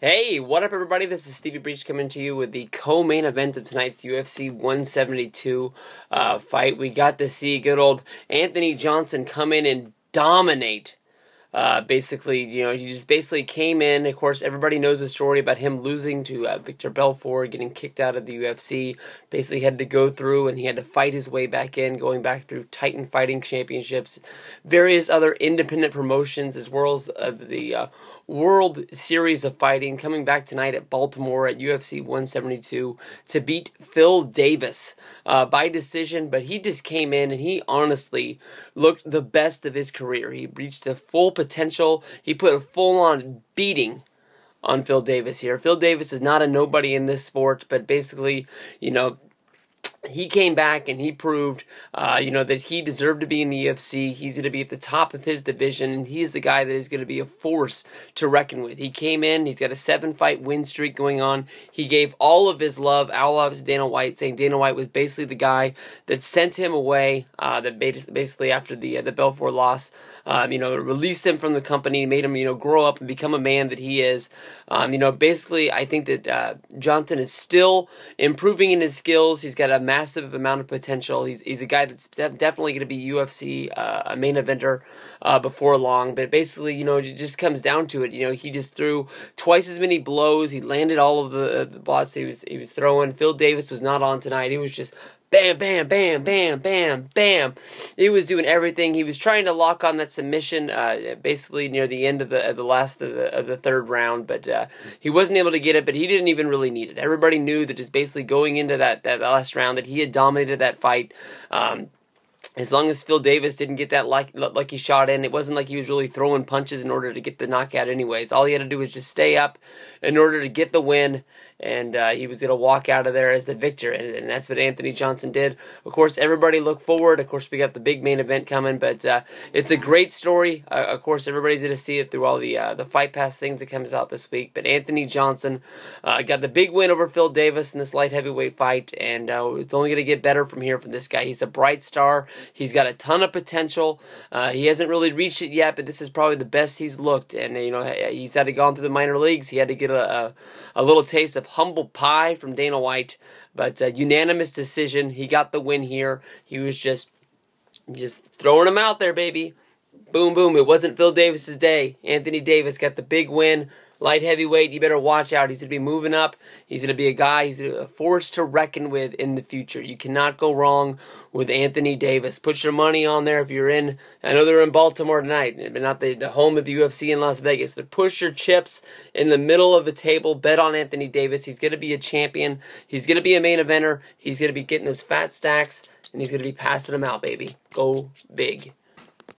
Hey, what up everybody? This is Stevie Breach coming to you with the co-main event of tonight's UFC 172 fight. We got to see good old Anthony Johnson come in and dominate. Basically, he just basically came in. Of course, everybody knows the story about him losing to Victor Belfort, getting kicked out of the UFC. Basically had to go through and he had to fight his way back in, going back through Titan Fighting Championships, various other independent promotions, as well as the World Series of Fighting, coming back tonight at Baltimore at UFC 172 to beat Phil Davis by decision. But he just came in and he honestly looked the best of his career. He reached the full potential. He put a full-on beating on Phil Davis here. Phil Davis is not a nobody in this sport, but basically, he came back and he proved, that he deserved to be in the UFC. He's going to be at the top of his division, and he is the guy that is going to be a force to reckon with. He came in, he's got a 7-fight win streak going on. He gave all of his love, to Dana White, saying Dana White was basically the guy that sent him away, that basically after the Belfort loss, released him from the company, made him, grow up and become a man that he is. Basically, I think that Johnson is still improving in his skills. He's got a massive amount of potential. He's a guy that's definitely going to be UFC a main eventer before long. But basically, it just comes down to it. He just threw twice as many blows. He landed all of the blots he was throwing. Phil Davis was not on tonight. He was just bam, bam, bam, bam, bam, bam. He was doing everything. He was trying to lock on that submission basically near the end of the last of the third round, but he wasn't able to get it, but he didn't even really need it. Everybody knew that just basically going into that last round that he had dominated that fight. As long as Phil Davis didn't get that lucky shot in, it wasn't like he was really throwing punches in order to get the knockout anyways. All he had to do was just stay up in order to get the win, and he was going to walk out of there as the victor, and that's what Anthony Johnson did. Of course, everybody look forward. Of course, we got the big main event coming, but it's a great story. Of course, everybody's going to see it through all the Fight Pass things that comes out this week, but Anthony Johnson got the big win over Phil Davis in this light heavyweight fight, and it's only going to get better from here from this guy. He's a bright star. He's got a ton of potential. He hasn't really reached it yet, but this is probably the best he's looked, and he's had to go through the minor leagues. He had to get a little taste of humble pie from Dana White, but unanimous decision. He got the win here. He was just throwing him out there, baby. Boom, boom. It wasn't Phil Davis's day. Anthony Davis got the big win. Light heavyweight, you better watch out. He's going to be moving up. He's going to be a guy, he's a force to reckon with in the future. You cannot go wrong with Anthony Davis. Put your money on there if you're in. I know they're in Baltimore tonight, but not the home of the UFC in Las Vegas. But push your chips in the middle of the table. Bet on Anthony Davis. He's going to be a champion. He's going to be a main eventer. He's going to be getting those fat stacks, and he's going to be passing them out, baby. Go big.